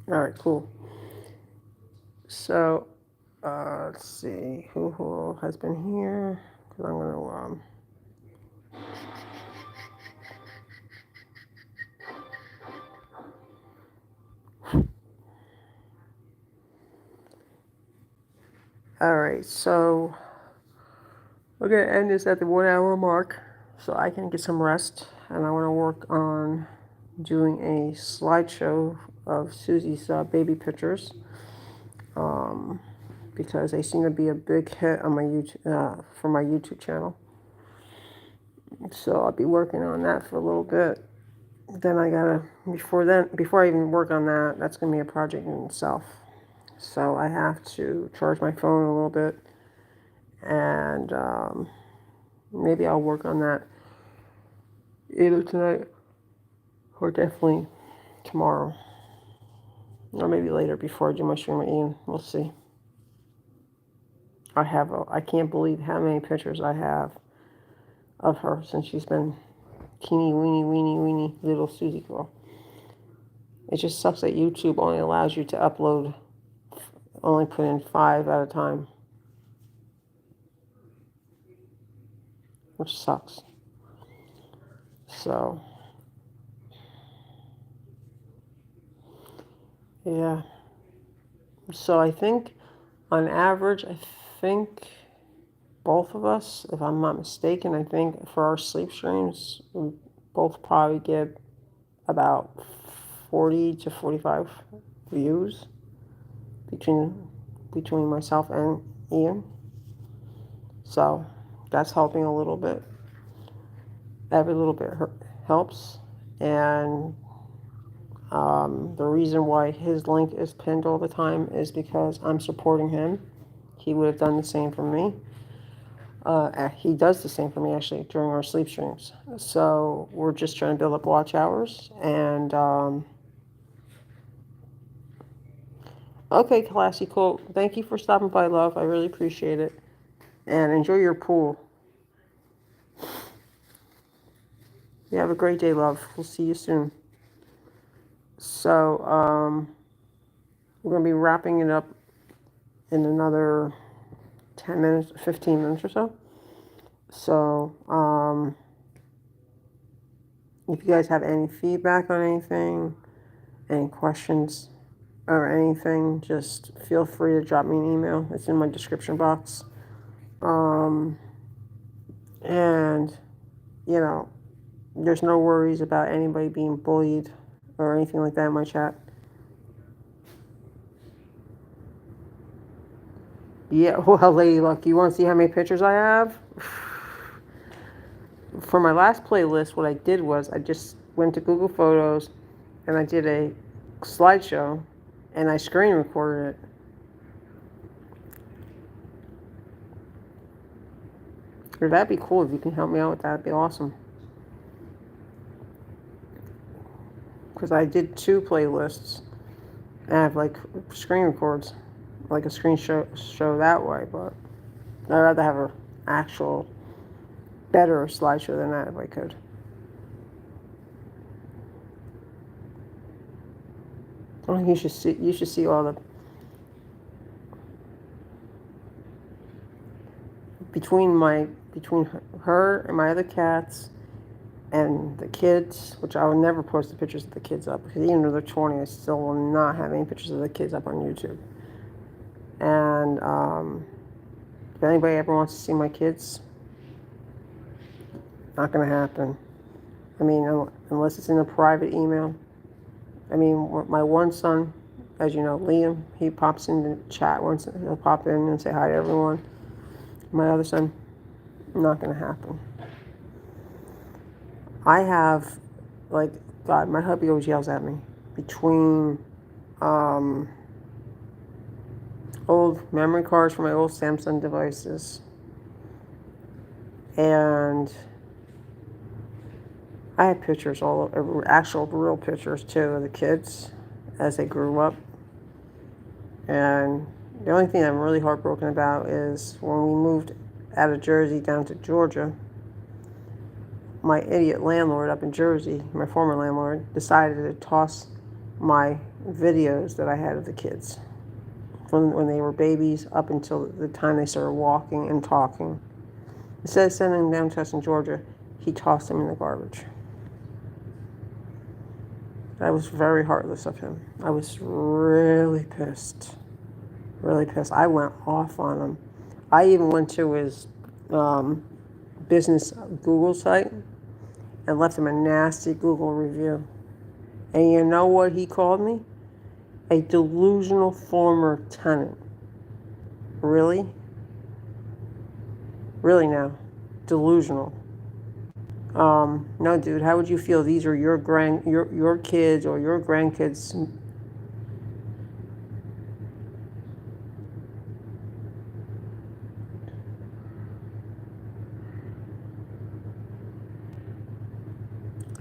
All right, cool. So, let's see who has been here. Cause I'm gonna All right, so we're gonna end this at the 1 hour mark, so I can get some rest, and I want to work on doing a slideshow of Susie's baby pictures, because they seem to be a big hit on my YouTube for my YouTube channel. So I'll be working on that for a little bit. Then I gotta before I even work on that, that's gonna be a project in itself. So I have to charge my phone a little bit, and maybe I'll work on that either tonight or definitely tomorrow. Or maybe later before I do my stream with Ian. We'll see. I can't believe how many pictures I have of her since she's been weeny little Susie girl. It just sucks that YouTube only allows you to upload, only put in 5 at a time. Which sucks. So, yeah. So I think, on average, I think both of us, if I'm not mistaken, I think for our sleep streams, we both probably get about 40 to 45 views between myself and Ian. So that's helping a little bit. Every little bit helps. And the reason why his link is pinned all the time is because I'm supporting him. He would have done the same for me. He does the same for me, actually, during our sleep streams. So we're just trying to build up watch hours. And, okay, classy, cool. Thank you for stopping by, love. I really appreciate it. And enjoy your pool. You have a great day, love. We'll see you soon. So, we're going to be wrapping it up in another 10 minutes, 15 minutes or so. So, if you guys have any feedback on anything, any questions or anything, just feel free to drop me an email. It's in my description box. And, you know, there's no worries about anybody being bullied or anything like that in my chat. Yeah, well, Lady Luck, you want to see how many pictures I have? For my last playlist, what I did was I just went to Google Photos and I did a slideshow and I screen recorded it. Or that'd be cool if you can help me out with that. That'd be awesome. Because I did 2 playlists and I have like screen records, like a screen show that way, but I'd rather have an actual better slideshow than that if I could. Oh, you should see all the between her and my other cats and the kids, which I would never post the pictures of the kids up because even though they're 20, I still will not have any pictures of the kids up on YouTube. And if anybody ever wants to see my kids, not gonna happen. I mean, unless it's in a private email. I mean, my one son, as you know, Liam, he pops in the chat once. He'll pop in and say hi to everyone. My other son, not gonna happen. I have, like, God, my hubby always yells at me between old memory cards from my old Samsung devices and I had pictures, actual real pictures too, of the kids as they grew up. And the only thing I'm really heartbroken about is when we moved out of Jersey down to Georgia, my idiot landlord up in Jersey, my former landlord, decided to toss my videos that I had of the kids from when they were babies up until the time they started walking and talking. Instead of sending them down to us in Georgia, he tossed them in the garbage. I was very heartless of him. I was really pissed. Really pissed. I went off on him. I even went to his business Google site and left him a nasty Google review. And you know what he called me? A delusional former tenant. Really? Really now? Delusional. No, dude, how would you feel? These are your kids or your grandkids.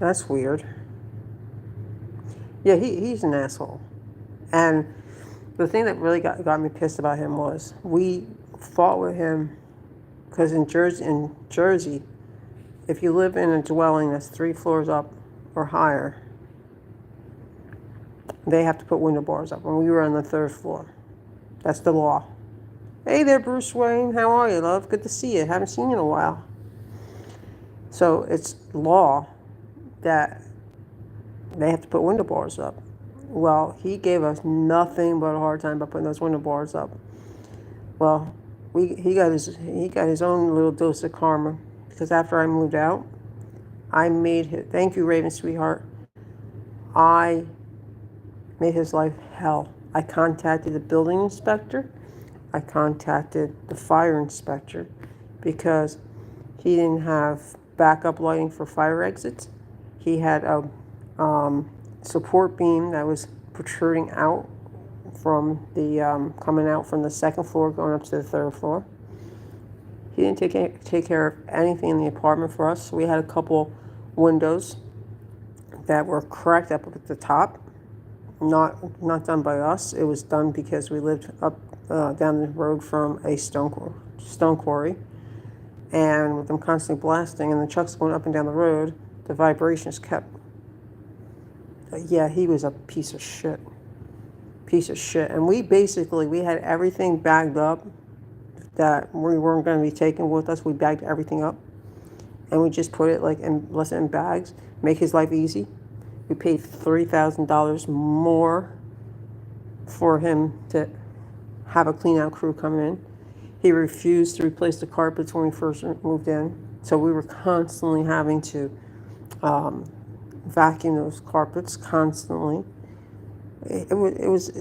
That's weird. Yeah, he's an asshole. And the thing that really got me pissed about him was we fought with him because in Jersey, if you live in a dwelling that's 3 floors up or higher, they have to put window bars up. And we were on the 3rd floor. That's the law. Hey there, Bruce Wayne. How are you, love? Good to see you. Haven't seen you in a while. So it's law that they have to put window bars up. Well, he gave us nothing but a hard time by putting those window bars up. Well, he got his own little dose of karma, because after I moved out, I made his, thank you, Raven, sweetheart. I made his life hell. I contacted the building inspector. I contacted the fire inspector because he didn't have backup lighting for fire exits. He had a support beam that was protruding out from the coming out from the 2nd floor going up to the 3rd floor. He didn't take care of anything in the apartment for us. We had a couple windows that were cracked up at the top. Not done by us. It was done because we lived up down the road from a stone quarry, and with them constantly blasting and the trucks going up and down the road, the vibrations kept. Yeah, he was a piece of shit. And we had everything bagged up that we weren't going to be taking with us. We bagged everything up, and we just put it left it in bags, make his life easy. We paid $3,000 more for him to have a clean out crew come in. He refused to replace the carpets when we first moved in, so we were constantly having to vacuum those carpets constantly. He was a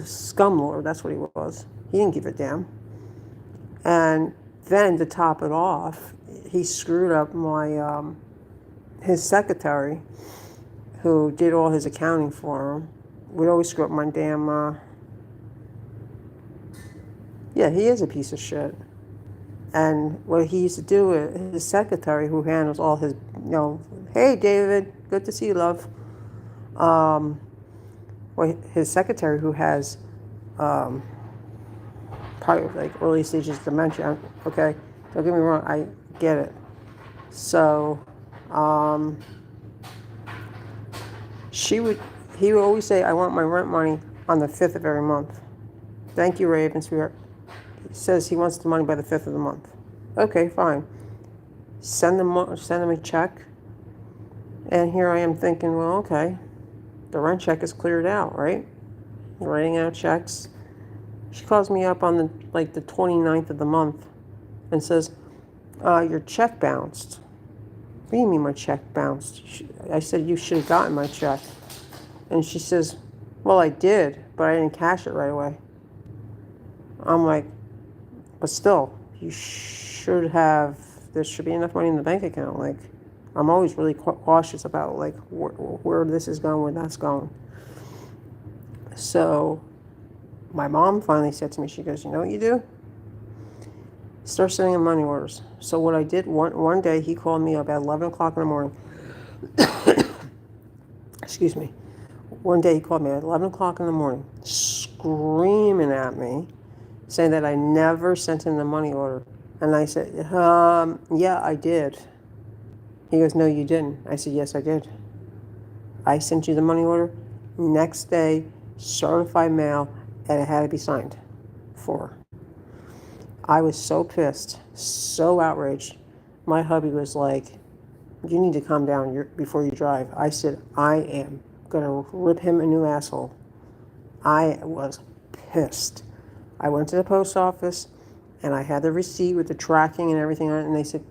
scumlord. That's what he was. He didn't give a damn. And then to top it off, he screwed up his secretary, who did all his accounting for him. We'd always screw up my damn. Yeah, he is a piece of shit. And what he used to do, his secretary, who handles all his, hey David, good to see you, love. His secretary, who has probably early stages of dementia. Okay, don't get me wrong, I get it. So, he would always say, I want my rent money on the 5th of every month. Thank you, Raven, sweetheart. He says he wants the money by the 5th of the month. Okay, fine. Send him a check. And here I am thinking, well, okay, the rent check is cleared out, right? Writing out checks. She calls me up on the 29th of the month and says, your check bounced. What do you mean my check bounced? I said, you should have gotten my check. And she says, well, I did, but I didn't cash it right away. I'm like, but still, you should have, there should be enough money in the bank account. Like, I'm always really cautious about where this is going, where that's going. So my mom finally said to me, she goes, you know what you do? Start sending him money orders. So what I did, one day he called me up at 11 o'clock in the morning. Excuse me. One day he called me at 11 o'clock in the morning, screaming at me, saying that I never sent him the money order. And I said, yeah, I did. He goes, no, you didn't. I said, yes, I did. I sent you the money order. Next day, certified mail, and it had to be signed for. I was so pissed, so outraged. My hubby was like, you need to calm down before you drive. I said, I am going to rip him a new asshole. I was pissed. I went to the post office, and I had the receipt with the tracking and everything on it, and they said,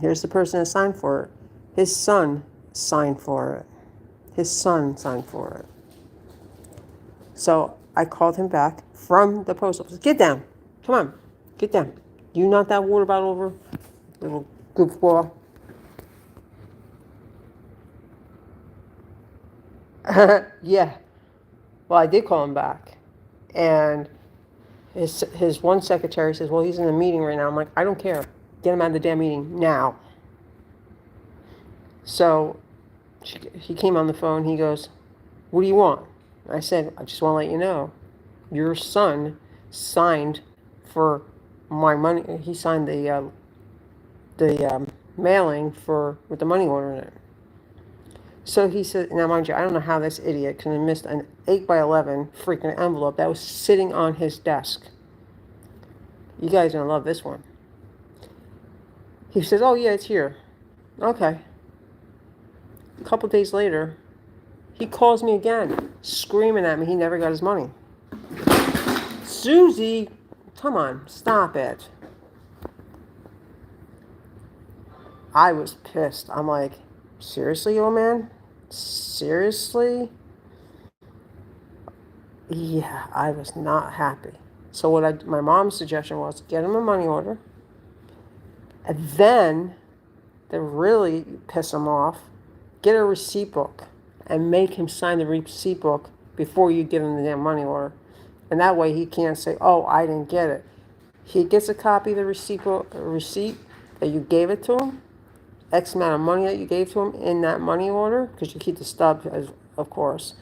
here's the person that signed for it. His son signed for it. So I called him back from the post office. Get down. Come on. Get down. You knock that water bottle over, little goofball. Yeah. Well, I did call him back. And his one secretary says, well, he's in a meeting right now. I'm like, I don't care. Get him out of the damn meeting now. So he came on the phone. He goes, what do you want? I said, I just want to let you know, your son signed for my money. He signed the mailing for with the money order in it. So he said, now mind you, I don't know how this idiot can have missed an 8x11 freaking envelope that was sitting on his desk. You guys are going to love this one. He says, oh, yeah, it's here. Okay. A couple days later, he calls me again, screaming at me he never got his money. Susie, come on, stop it. I was pissed. I'm like, seriously, old man? Seriously? Yeah, I was not happy. So my mom's suggestion was get him a money order, and then to really piss him off, get a receipt book and make him sign the receipt book before you give him the damn money order. And that way he can't say, oh, I didn't get it. He gets a copy of the receipt that you gave it to him, X amount of money that you gave to him in that money order, because you keep the stub, of course.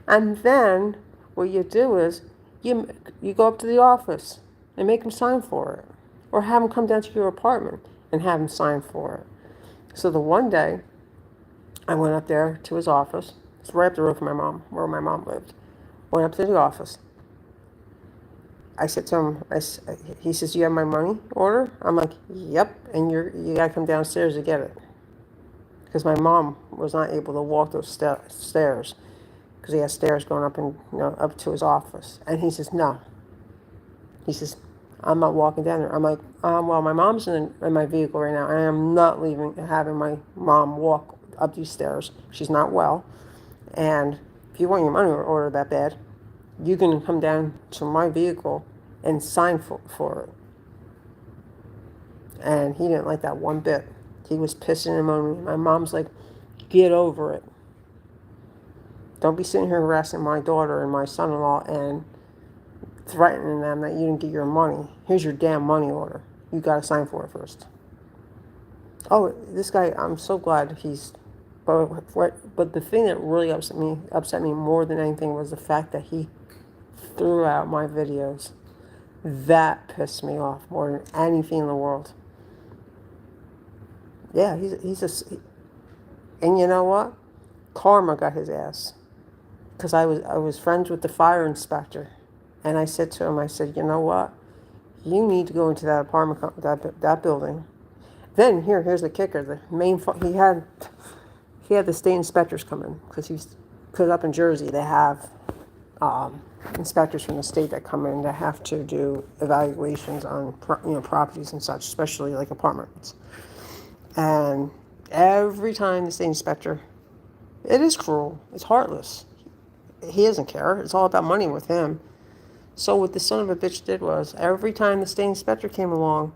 And then what you do is you go up to the office and make him sign for it, or have him come down to your apartment and have him sign for it. So the one day I went up there to his office. It's right up the road from where my mom lived. Went up to the office. I said to him, he says, you have my money order? I'm like, yep, and you got to come downstairs to get it. Because my mom was not able to walk those stairs, because he has stairs going up and up to his office. And he says, no. He says, I'm not walking down there. I'm like, well, my mom's in my vehicle right now. I am not having my mom walk up these stairs. She's not well. And if you want your money order that bad, you can come down to my vehicle and sign for it. And he didn't like that one bit. He was pissing and moaning. My mom's like, get over it. Don't be sitting here harassing my daughter and my son-in-law and threatening them that you didn't get your money. Here's your damn money order. You got to sign for it first. Oh, this guy, I'm so glad but the thing that really upset me more than anything was the fact that he threw out my videos. That pissed me off more than anything in the world. Yeah, and you know what? Karma got his ass. Because I was friends with the fire inspector. And I said to him, I said, you know what? You need to go into that apartment, that building. Then here's the kicker. The main he had the state inspectors come in, because up in Jersey they have inspectors from the state that come in that have to do evaluations on properties and such, especially like apartments. And every time the state inspector, it is cruel. It's heartless. He doesn't care. It's all about money with him. So what the son of a bitch did was, every time the state inspector came along,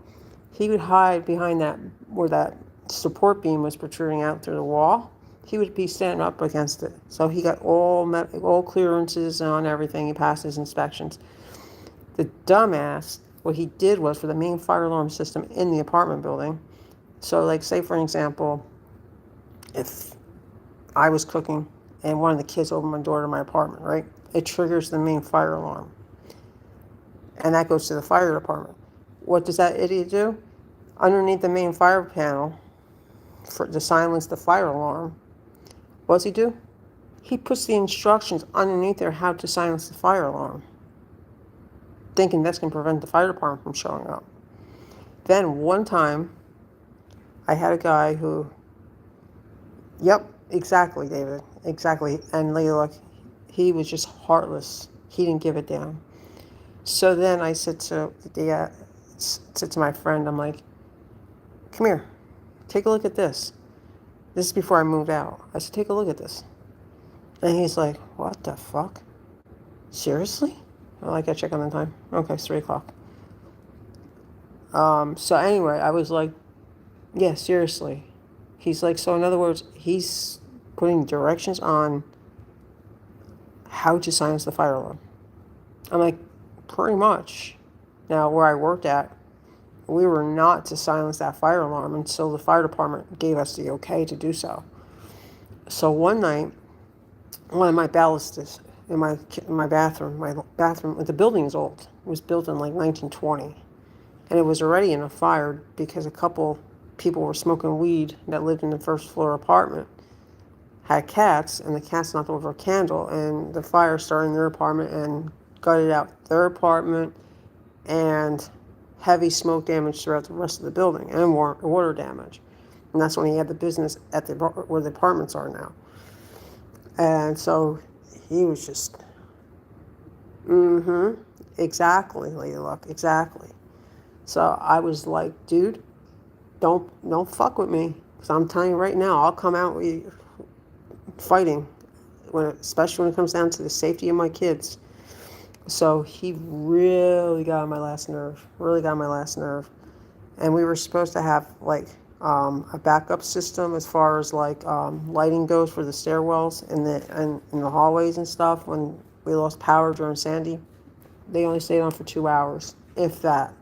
he would hide behind where that support beam was protruding out through the wall. He would be standing up against it. So he got all clearances on everything. He passed his inspections. The dumbass, what he did was, for the main fire alarm system in the apartment building, so like, say for example, if I was cooking and one of the kids opened my door to my apartment, right? It triggers the main fire alarm. And that goes to the fire department. What does that idiot do? Underneath the main fire panel, to silence the fire alarm, what does he do? He puts the instructions underneath there how to silence the fire alarm, thinking that's going to prevent the fire department from showing up. Then one time, I had a guy who, yep, exactly, David, exactly. And Leila, he was just heartless. He didn't give it down. So then I said to my friend, I'm like, come here, take a look at this. This is before I moved out. I said, take a look at this. And he's like, what the fuck? Seriously? Well, I gotta check on the time. Okay, it's 3 o'clock. So anyway, I was like, yeah, seriously. He's like, so in other words, he's putting directions on how to silence the fire alarm. I'm like, pretty much. Now, where I worked at, we were not to silence that fire alarm until the fire department gave us the okay to do so. So one night, one of my ballast in my bathroom. My bathroom, the building's old. It was built in like 1920, and it was already in a fire because a couple people were smoking weed that lived in the first floor apartment. Had cats, and the cats knocked over a candle, and the fire started in their apartment and gutted out their apartment, and heavy smoke damage throughout the rest of the building, and water damage. And that's when he had the business at the where the apartments are now. And so he was just, exactly, Lady Luck, exactly. So I was like, dude, don't fuck with me, because I'm telling you right now, I'll come out with you fighting, especially when it comes down to the safety of my kids. So he really got on my last nerve, really got on my last nerve. And we were supposed to have like a backup system as far as like lighting goes for the stairwells and in the hallways and stuff. When we lost power during Sandy, they only stayed on for 2 hours, if that.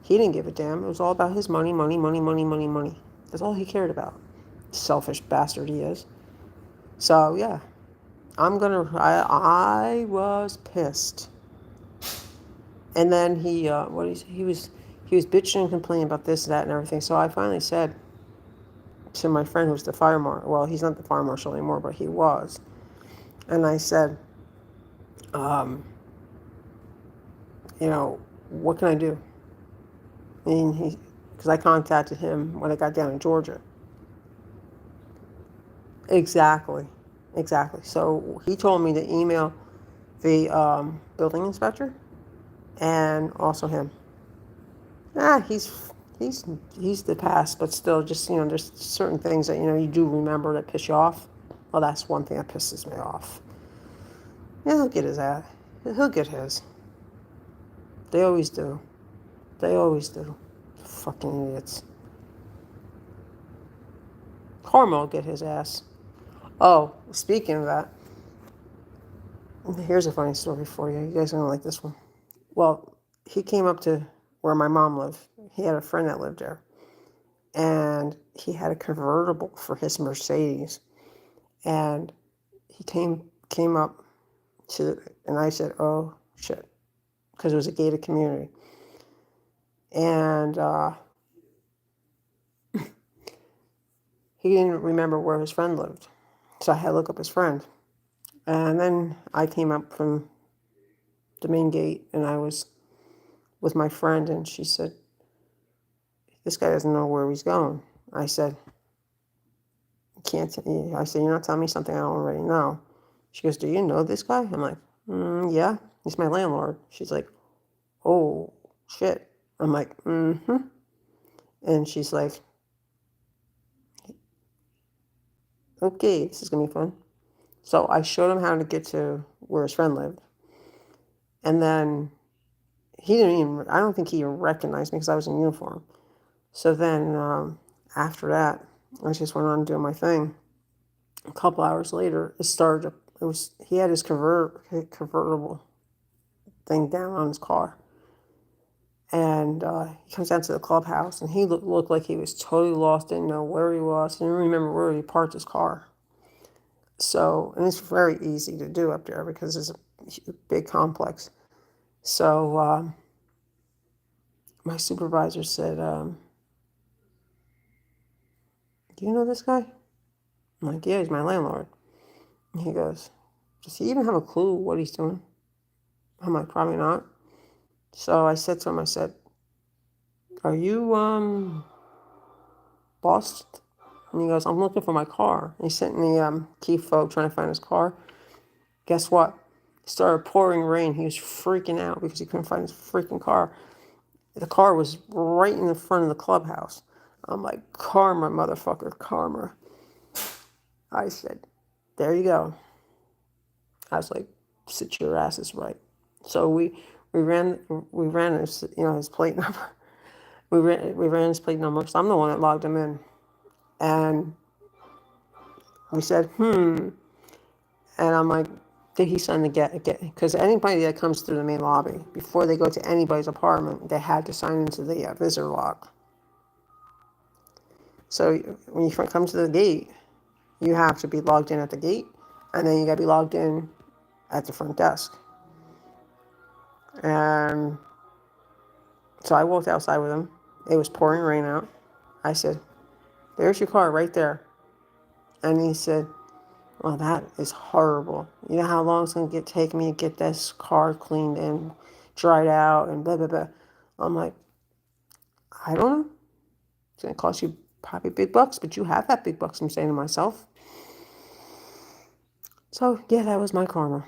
He didn't give a damn. It was all about his money, money, money, money, money, money. That's all he cared about. Selfish bastard he is. So yeah, I was pissed. And then he was bitching and complaining about this, that, and everything. So I finally said to my friend who's the fire marshal, well, he's not the fire marshal anymore, but he was. And I said, what can I do? And because I contacted him when I got down in Georgia. Exactly. So he told me to email the building inspector and also him. He's the past, but still, just there's certain things that you do remember that piss you off. Well, that's one thing that pisses me off. Yeah, he'll get his ass. He'll get his. They always do. Fucking idiots. Karma will get his ass. Oh, speaking of that, here's a funny story for you. You guys are gonna like this one. Well, he came up to where my mom lived. He had a friend that lived there, and he had a convertible for his Mercedes, and he came up and I said, oh shit, because it was a gated community, and he didn't remember where his friend lived, so I had to look up his friend, and then I came up from the main gate, and I was with my friend, and she said, this guy doesn't know where he's going. I said, I said, you're not telling me something I don't already know. She goes, do you know this guy? I'm like, yeah, he's my landlord. She's like, oh, shit. I'm like, And she's like, okay, this is going to be fun. So I showed him how to get to where his friend lived. And then I don't think he even recognized me because I was in uniform. So then after that, I just went on doing my thing. A couple hours later, he had his convertible thing down on his car. And he comes down to the clubhouse, and he looked like he was totally lost, didn't know where he was, didn't remember where he parked his car. So, and it's very easy to do up there because it's a big complex. So my supervisor said, do you know this guy? I'm like, yeah, he's my landlord. And he goes, does he even have a clue what he's doing? I'm like, probably not. So I said to him, I said, are you lost? And he goes, I'm looking for my car. And he sent me key fob trying to find his car. Guess what? It started pouring rain. He was freaking out because he couldn't find his freaking car. The car was right in the front of the clubhouse. I'm like, karma, motherfucker, karma. I said, there you go. I was like, sit your asses right. So we ran his plate number. We ran his plate number. So I'm the one that logged him in. And we said, And I'm like, did he sign the get? Because anybody that comes through the main lobby, before they go to anybody's apartment, they had to sign into the visitor log. So when you come to the gate, you have to be logged in at the gate, and then you got to be logged in at the front desk. And so I walked outside with him. It was pouring rain out. I said, "There's your car right there." And he said, "Well, that is horrible. You know how long it's going to take me to get this car cleaned and dried out and blah, blah, blah." I'm like, "I don't know. It's going to cost you probably big bucks, but you have that big bucks," I'm saying to myself. So, yeah, that was my karma.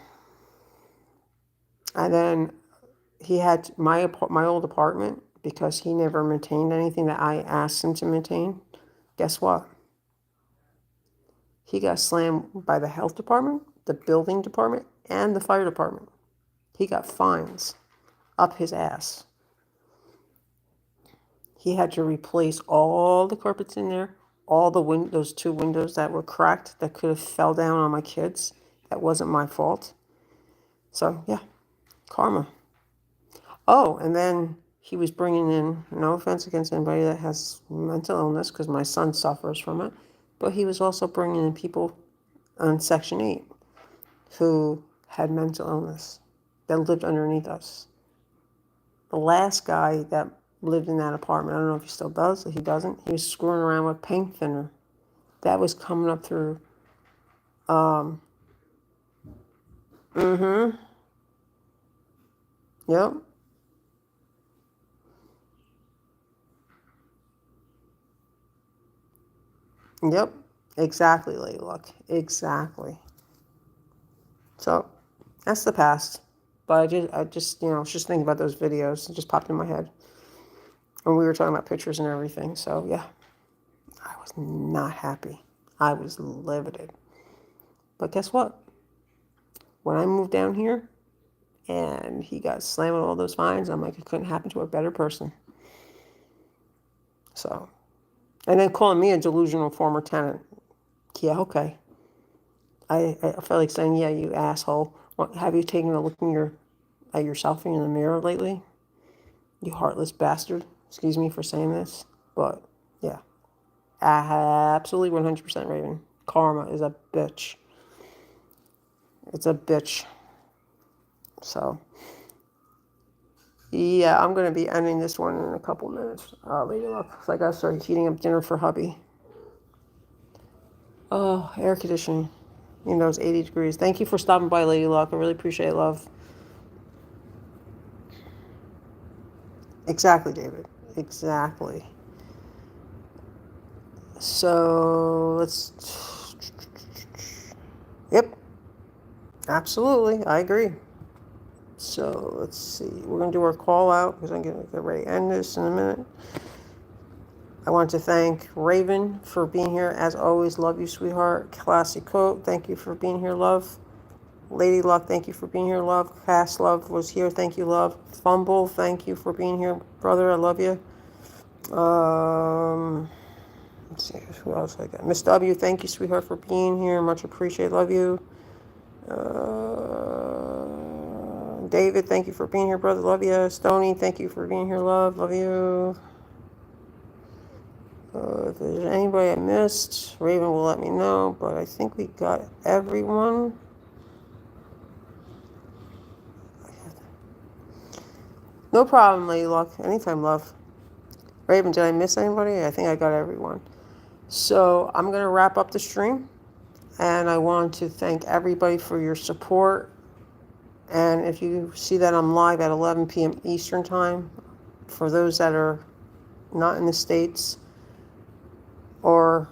And then he had my old apartment, because he never maintained anything that I asked him to maintain. Guess what? He got slammed by the health department, the building department, and the fire department. He got fines up his ass. He had to replace all the carpets in there, all the those 2 windows that were cracked that could have fell down on my kids. That wasn't my fault. So, yeah, karma. Oh, and then he was bringing in, no offense against anybody that has mental illness, because my son suffers from it, but he was also bringing in people on Section 8 who had mental illness that lived underneath us. The last guy that lived in that apartment, I don't know if he still does, if he doesn't, he was screwing around with paint thinner. That was coming up through, yep, yep, exactly, Lady Luck, exactly. So, that's the past. But I just, I was just thinking about those videos. It just popped in my head. And we were talking about pictures and everything. So, yeah, I was not happy. I was livid. But guess what? When I moved down here and he got slammed with all those fines, I'm like, it couldn't happen to a better person. So, and then calling me a delusional former tenant. Yeah, okay. I felt like saying, yeah, you asshole. What, have you taken a look at yourself in the mirror lately? You heartless bastard. Excuse me for saying this. But, yeah. Absolutely 100% Raven. Karma is a bitch. It's a bitch. So, yeah, I'm going to be ending this one in a couple minutes. Lady Luck. So I got to start heating up dinner for hubby. Oh, air conditioning. It's 80 degrees. Thank you for stopping by, Lady Luck. I really appreciate it, love. Exactly, David. Exactly. So, Yep. Absolutely. I agree. So, let's see. We're going to do our call out, because I'm going to get ready to end this in a minute. I want to thank Raven for being here. As always, love you, sweetheart. Classy quote. Thank you for being here, love. Lady Luck, thank you for being here, love. Cass Love was here. Thank you, love. Fumble, thank you for being here, brother. I love you. Let's see, who else I got? Miss W, thank you, sweetheart, for being here. Much appreciated. Love you. David, thank you for being here, brother. Love you. Stony, thank you for being here, love. Love you. If there's anybody I missed, Raven will let me know, but I think we got everyone. No problem, Lady Luck. Anytime, love. Raven, did I miss anybody? I think I got everyone. So I'm going to wrap up the stream. And I want to thank everybody for your support. And if you see that I'm live at 11 p.m. Eastern Time, for those that are not in the States or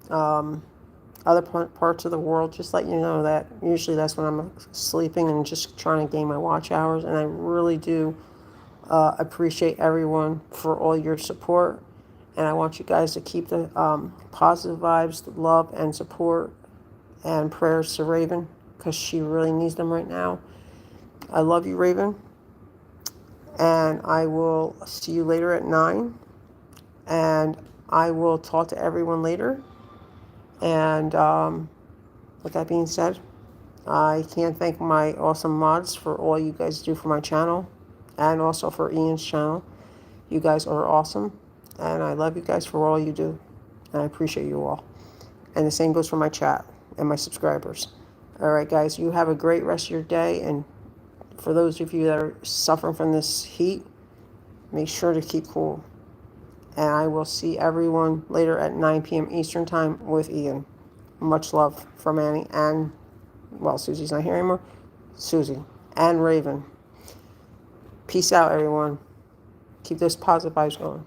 other parts of the world, just let you know that usually that's when I'm sleeping and just trying to gain my watch hours. And I really do appreciate everyone for all your support. And I want you guys to keep the positive vibes, the love and support and prayers to Raven, because she really needs them right now. I love you, Raven. And I will see you later at 9. And I will talk to everyone later. And with that being said, I can't thank my awesome mods for all you guys do for my channel. And also for Ian's channel. You guys are awesome. And I love you guys for all you do. And I appreciate you all. And the same goes for my chat and my subscribers. All right, guys, you have a great rest of your day. And for those of you that are suffering from this heat, make sure to keep cool. And I will see everyone later at 9 p.m. Eastern Time with Ian. Much love from Annie and, well, Susie's not here anymore. Susie and Raven. Peace out, everyone. Keep those positive vibes going.